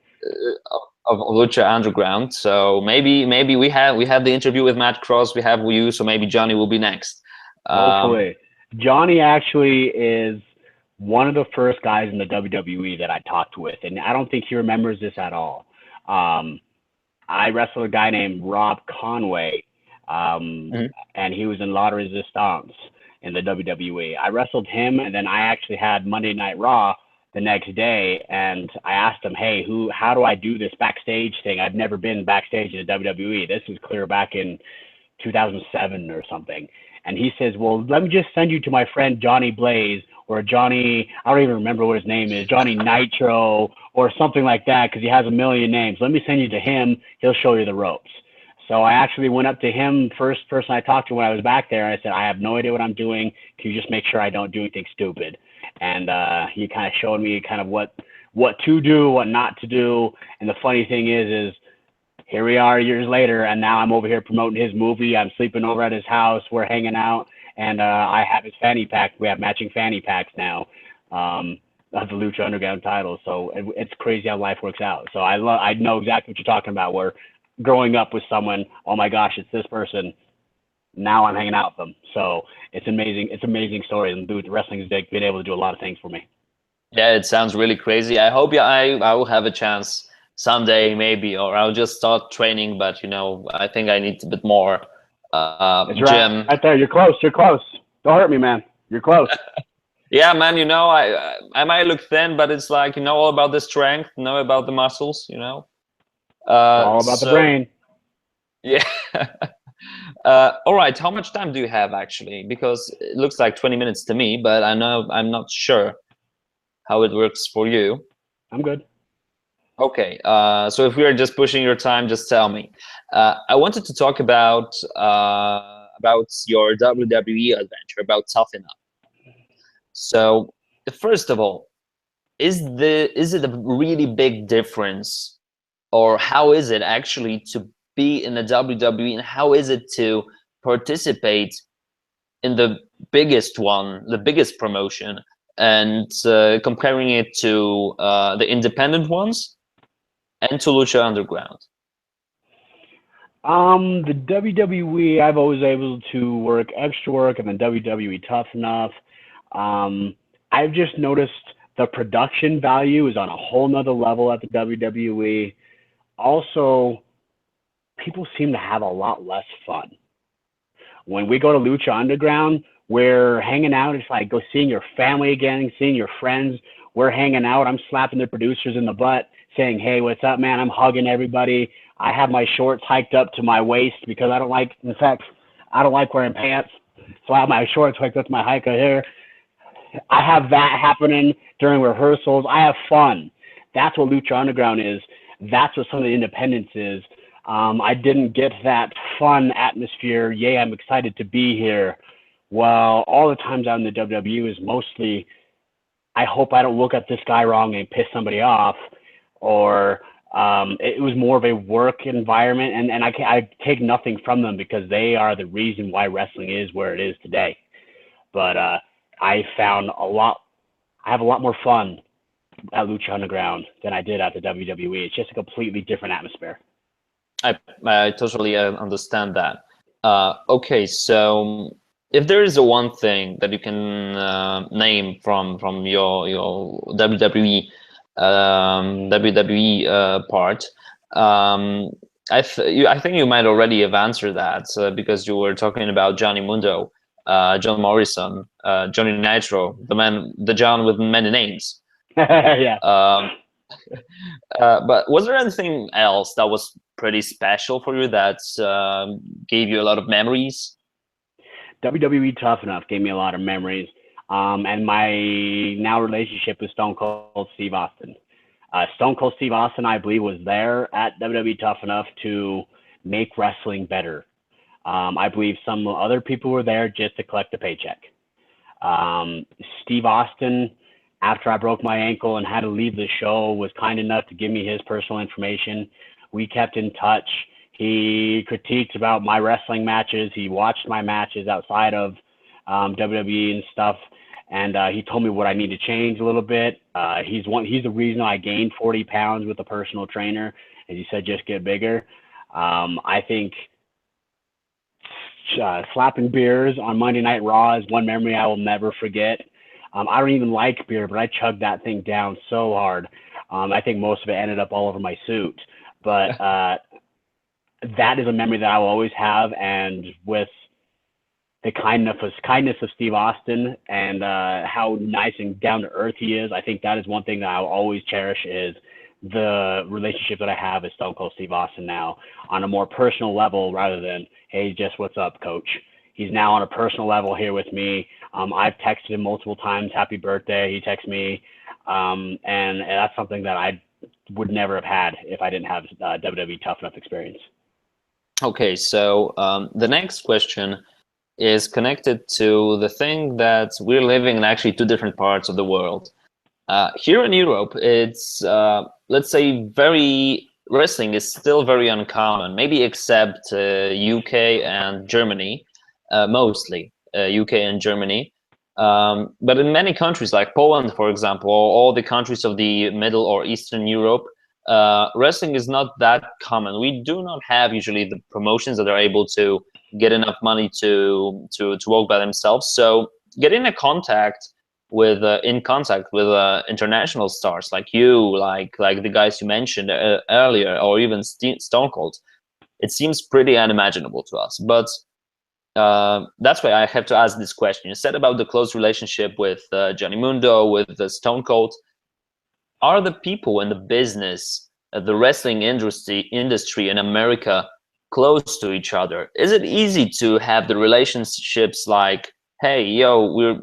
Of Lucha Underground. So maybe we have the interview with Matt Cross. We have you, so maybe Johnny will be next. Hopefully. Johnny actually is one of the first guys in the WWE that I talked with, and I don't think he remembers this at all. I wrestled a guy named Rob Conway, and he was in La Resistance in the WWE. I wrestled him, and then I actually had Monday Night Raw the next day, and I asked him, hey, how do I do this backstage thing? I've never been backstage in the WWE. This was clear back in 2007 or something. And he says, well, let me just send you to my friend Johnny Blaze, or Johnny, I don't even remember what his name is, Johnny Nitro or something like that, because he has a million names. Let me send you to him. He'll show you the ropes. So I actually went up to him, first person I talked to when I was back there, and I said, I have no idea what I'm doing. Can you just make sure I don't do anything stupid? And he kind of showed me kind of what to do, what not to do. And the funny thing is here we are years later, and now I'm over here promoting his movie. I'm sleeping over at his house. We're hanging out, and I have his fanny pack. We have matching fanny packs now of the Lucha Underground title. So it's crazy how life works out. So I know exactly what you're talking about, where growing up with someone, oh my gosh, it's this person. Now I'm hanging out with them. So it's amazing. It's an amazing story. And dude, wrestling has been able to do a lot of things for me. Yeah, it sounds really crazy. I hope I will have a chance someday, maybe, or I'll just start training. But I think I need a bit more It's gym. right there. You're close. You're close. Don't hurt me, man. You're close. Yeah, man. I might look thin, but it's like all about the strength, about the muscles. It's all about the brain. Yeah. All right. How much time do you have actually? Because it looks like 20 minutes to me, but I'm not sure how it works for you. I'm good. Okay. So if we are just pushing your time, just tell me. I wanted to talk about your WWE adventure, about Tough Enough. So first of all, is it a really big difference, or how is it actually to be in the WWE, and how is it to participate in the biggest promotion, and comparing it to the independent ones and to Lucha Underground? The WWE, I've always able to work extra work, and then WWE Tough Enough. I've just noticed the production value is on a whole nother level at the WWE. Also, people seem to have a lot less fun. When we go to Lucha Underground, we're hanging out. It's like go seeing your family again, seeing your friends. We're hanging out. I'm slapping the producers in the butt, saying, hey, what's up, man? I'm hugging everybody. I have my shorts hiked up to my waist because I don't like wearing pants. So I have my shorts hiked up to my hiker here. I have that happening during rehearsals. I have fun. That's what Lucha Underground is. That's what some of the independence is. I didn't get that fun atmosphere. Yay, I'm excited to be here. Well, all the times out in the WWE is mostly, I hope I don't look at this guy wrong and piss somebody off, or it was more of a work environment, and I take nothing from them because they are the reason why wrestling is where it is today. But I have a lot more fun at Lucha Underground than I did at the WWE. It's just a completely different atmosphere. I totally understand that. Okay, so if there is one thing that you can name from your WWE part, I think you might already have answered that because you were talking about Johnny Mundo, John Morrison, Johnny Nitro, the John with many names. Yeah. But was there anything else that was pretty special for you that gave you a lot of memories? WWE Tough Enough gave me a lot of memories. And my now relationship with Stone Cold Steve Austin. Stone Cold Steve Austin, I believe, was there at WWE Tough Enough to make wrestling better. I believe some other people were there just to collect a paycheck. Steve Austin, after I broke my ankle and had to leave the show, was kind enough to give me his personal information. We kept in touch. He critiqued about my wrestling matches. He watched my matches outside of WWE and stuff, and he told me what I need to change a little bit. He's the reason I gained 40 pounds with a personal trainer, and he said just get bigger. I think slapping beers on Monday Night Raw is one memory I will never forget. I don't even like beer, but I chugged that thing down so hard. I think most of it ended up all over my suit. But that is a memory that I will always have. And with the kindness of Steve Austin and how nice and down to earth he is, I think that is one thing that I will always cherish is the relationship that I have with Stone Cold Steve Austin now on a more personal level rather than, hey, just what's up, coach? He's now on a personal level here with me. I've texted him multiple times, happy birthday. He texts me. And that's something that I would never have had if I didn't have WWE Tough Enough experience. Okay, so the next question is connected to the thing that we're living in actually two different parts of the world. Here in Europe, it's, let's say, wrestling is still very uncommon, maybe except UK and Germany, mostly UK and Germany. But in many countries like Poland, for example, or all the countries of the Middle or Eastern Europe, wrestling is not that common. We do not have usually the promotions that are able to get enough money to work by themselves. So getting in contact with international stars like you, like the guys you mentioned earlier, or even Stone Cold, it seems pretty unimaginable to us. But that's why I have to ask this question. You said about the close relationship with Johnny Mundo, with Stone Cold. Are the people in the business, the wrestling industry in America, close to each other? Is it easy to have the relationships like, hey, yo, we're,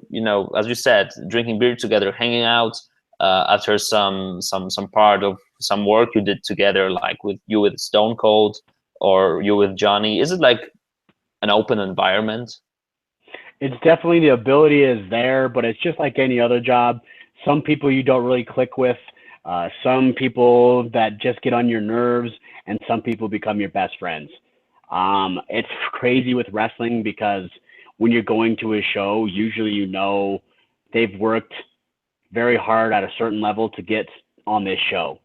as you said, drinking beer together, hanging out after some part of some work you did together, like with Stone Cold or you with Johnny? Is it like an open environment? It's definitely, the ability is there, but it's just like any other job. Some people you don't really click with, some people that just get on your nerves, and some people become your best friends. It's crazy with wrestling because when you're going to a show, usually they've worked very hard at a certain level to get on this show.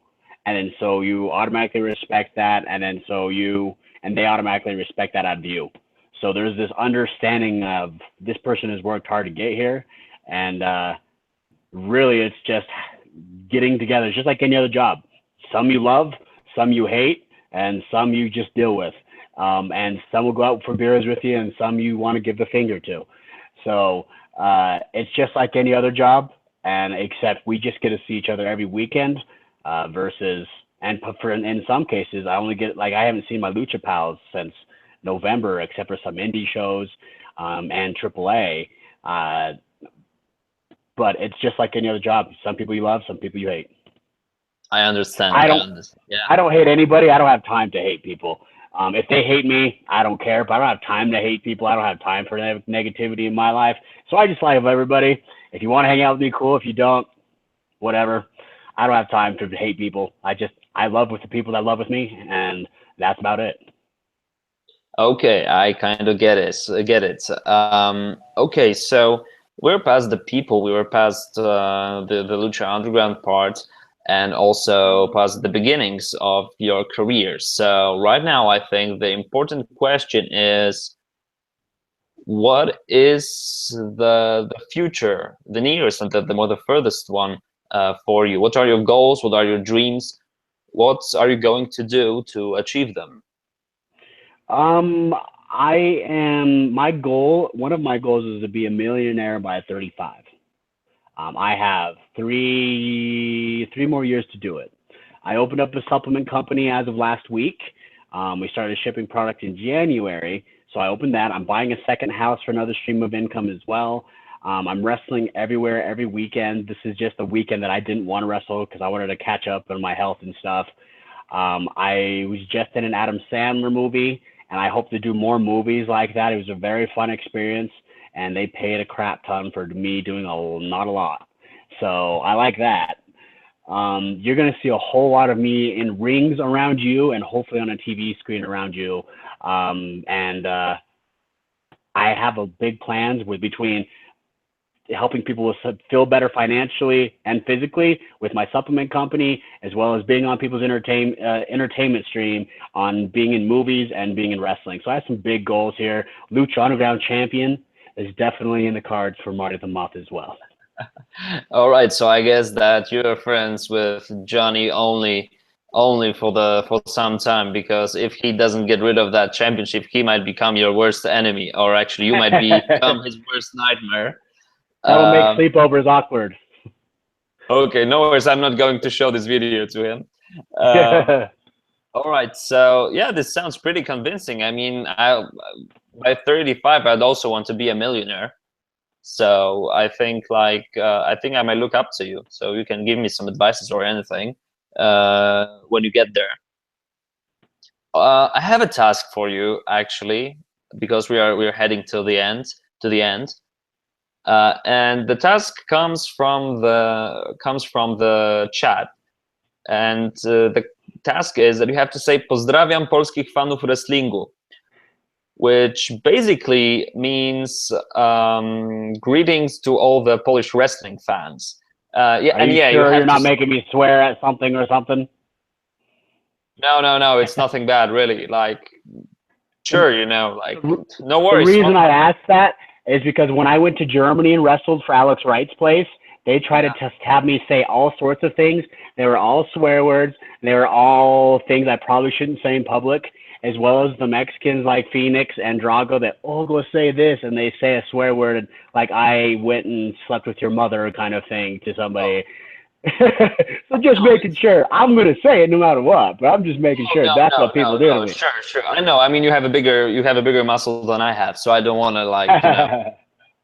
And then so you automatically respect that, and then they automatically respect that out of you. So there's this understanding of this person has worked hard to get here, and really it's just getting together. It's just like any other job. Some you love, some you hate, and some you just deal with. And some will go out for beers with you, and some you want to give the finger to. So it's just like any other job, and except we just get to see each other every weekend versus, and in some cases, I haven't seen my Lucha pals since November, except for some indie shows and AAA. But it's just like any other job. Some people you love, some people you hate. I understand. I don't hate anybody. I don't have time to hate people. If they hate me, I don't care. But I don't have time to hate people. I don't have time for negativity in my life. So I just love everybody. If you want to hang out with me, cool. If you don't, whatever. I don't have time to hate people. I love with the people that love with me, and that's about it. Okay, I kind of get it. Okay, so we're past the people. We were past the Lucha Underground part, and also past the beginnings of your career. So right now, I think the important question is, what is the future, the nearest and the furthest one for you? What are your goals? What are your dreams? What are you going to do to achieve them? One of my goals is to be a millionaire by 35. I have three more years to do it. I opened up a supplement company as of last week. We started shipping product in January, so I opened that. I'm buying a second house for another stream of income as well. I'm wrestling everywhere, every weekend. This is just a weekend that I didn't want to wrestle because I wanted to catch up on my health and stuff. I was just in an Adam Sandler movie, and I hope to do more movies like that. It was a very fun experience, and they paid a crap ton for me doing not a lot. So I like that. You're going to see a whole lot of me in rings around you and hopefully on a TV screen around you. I have a big plans with between helping people feel better financially and physically with my supplement company, as well as being on people's entertainment stream, on being in movies and being in wrestling. So I have some big goals here. Lucha Underground champion is definitely in the cards for Marty the Moth as well. All right, so I guess that you're friends with Johnny only for some time, because if he doesn't get rid of that championship, he might become your worst enemy, or actually you might become his worst nightmare. That'll make sleepovers awkward. Okay, no worries. I'm not going to show this video to him. All right, so yeah, this sounds pretty convincing. I mean, by 35, I'd also want to be a millionaire. So I think I might look up to you. So you can give me some advices or anything when you get there. I have a task for you actually, because we're heading to the end. And the task comes from the chat, and the task is that you have to say "Pozdrawiam polskich fanów wrestlingu," which basically means greetings to all the Polish wrestling fans. Are you sure you're not making me swear at something or something? No, it's nothing bad really. Like, sure, like, no worries. The reason I asked that is because when I went to Germany and wrestled for Alex Wright's place, they tried to just have me say all sorts of things. They were all swear words. They were all things I probably shouldn't say in public, as well as the Mexicans like Phoenix and Drago that, oh, go say this, and they say a swear word like I went and slept with your mother kind of thing to somebody. So just making sure. I'm going to say it no matter what, but I'm just making sure that's what people do to me. Sure. I know. I mean, you have a bigger muscle than I have, so I don't want to like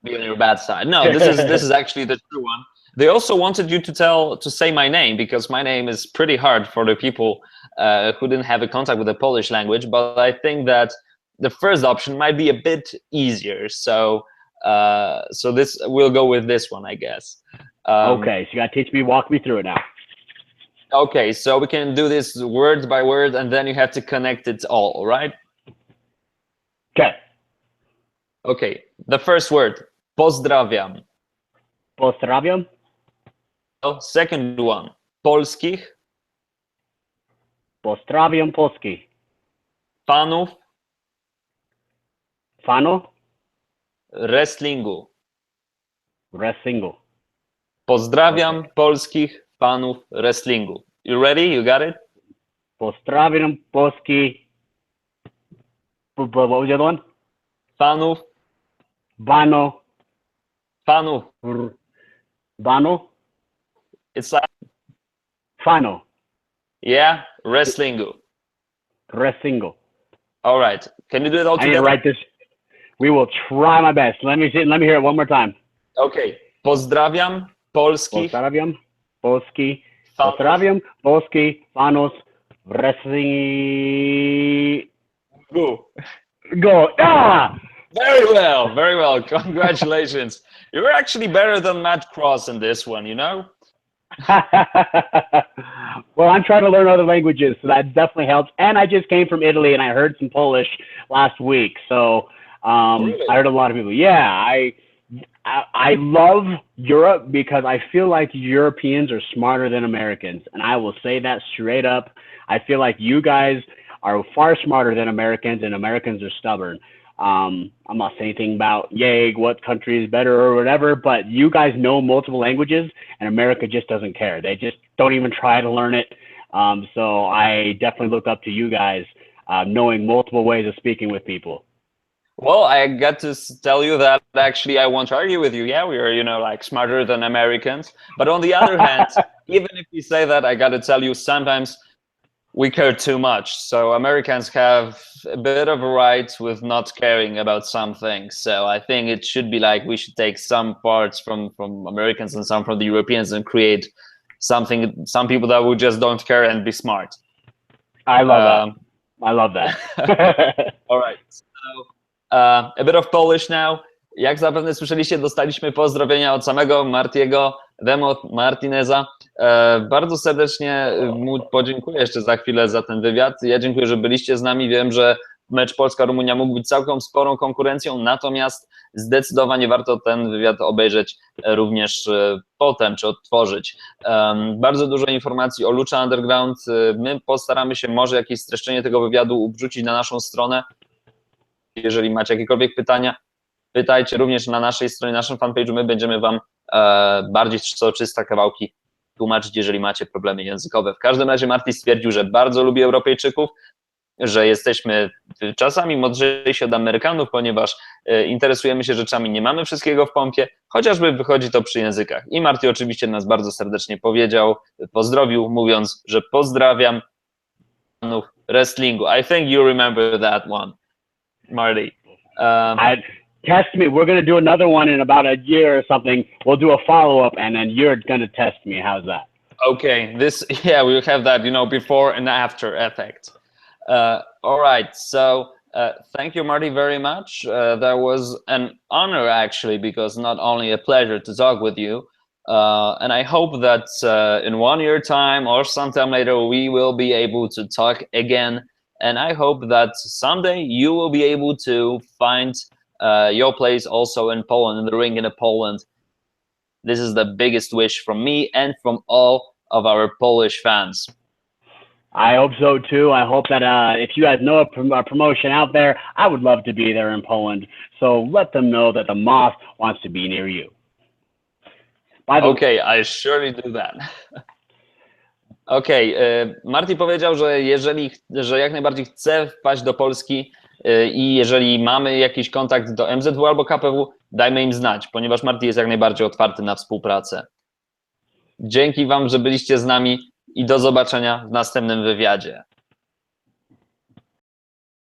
be on your bad side. No, this is actually the true one. They also wanted you to say my name, because my name is pretty hard for the people who didn't have a contact with the Polish language. But I think that the first option might be a bit easier. So this we'll go with this one, I guess. Okay, so you gotta walk me through it now. Okay, so we can do this word by word, and then you have to connect it all right? Okay. Okay, the first word, pozdrawiam. Pozdrawiam. Second one, polskich. Pozdrawiam Polski. Fanów. Wrestlingu. Pozdrawiam polskich fanów wrestlingu. You ready? You got it? Pozdrawiam Polski. What was the other one? Fanów. Bano. It's like Fano. Yeah, wrestlingu. All right. Can you do it all together? I need to write this. We will try my best. Let me hear it one more time. Okay. Pozdrawiam polskich. Pozdrawiam Polski. Pozdrawiam Polski fanos wrestling. Go. Ah! Very well. Congratulations. You were actually better than Matt Cross in this one, Well, I'm trying to learn other languages, so that definitely helps. And I just came from Italy, and I heard some Polish last week. So really? I heard a lot of people. Yeah, I love Europe because I feel like Europeans are smarter than Americans. And I will say that straight up. I feel like you guys are far smarter than Americans, and Americans are stubborn. I'm not saying anything about what country is better or whatever, but you guys know multiple languages, and America just doesn't care. They just don't even try to learn it. So I definitely look up to you guys, knowing multiple ways of speaking with people. Well, I got to tell you that actually I won't argue with you. Yeah, we are, like smarter than Americans. But on the other hand, even if you say that, I got to tell you, sometimes we care too much. So Americans have a bit of a right with not caring about some things. So I think it should be like we should take some parts from Americans and some from the Europeans and create some people that would just don't care and be smart. I love that. All right. So, a bit of Polish now. Jak zapewne słyszeliście, dostaliśmy pozdrowienia od samego Martiego, Martineza. Bardzo serdecznie mu podziękuję jeszcze za chwilę za ten wywiad. Ja dziękuję, że byliście z nami. Wiem, że mecz Polska-Rumunia mógł być całkiem sporą konkurencją, natomiast zdecydowanie warto ten wywiad obejrzeć również potem, czy odtworzyć. Bardzo dużo informacji o Lucha Underground. My postaramy się może jakieś streszczenie tego wywiadu wrzucić na naszą stronę. Jeżeli macie jakiekolwiek pytania, pytajcie również na naszej stronie, na naszym fanpage'u. My będziemy wam bardziej przezroczyste kawałki tłumaczyć, jeżeli macie problemy językowe. W każdym razie Marty stwierdził, że bardzo lubi Europejczyków, że jesteśmy czasami mądrzejsi od Amerykanów, ponieważ interesujemy się rzeczami, nie mamy wszystkiego w pompie, chociażby wychodzi to przy językach. I Marty oczywiście nas bardzo serdecznie pozdrowił, mówiąc, że pozdrawiam fanów wrestlingu. I think you remember that one, Marty. Test me. We're going to do another one in about a year or something. We'll do a follow-up, and then you're going to test me. How's that? Okay, we'll have that, before and after effect. All right, so thank you, Marty, very much. That was an honor, actually, because not only a pleasure to talk with you, and I hope that in 1 year time or sometime later, we will be able to talk again. And I hope that someday you will be able to find your place also in Poland, in the ring in Poland. This is the biggest wish from me and from all of our Polish fans. I hope so too. I hope that if you guys know a promotion out there, I would love to be there in Poland. So let them know that the Moth wants to be near you. Okay, I surely do that. Okej, Marty powiedział, że jak najbardziej chce wpaść do Polski i jeżeli mamy jakiś kontakt do MZW albo KPW, dajmy im znać, ponieważ Marty jest jak najbardziej otwarty na współpracę. Dzięki wam, że byliście z nami i do zobaczenia w następnym wywiadzie.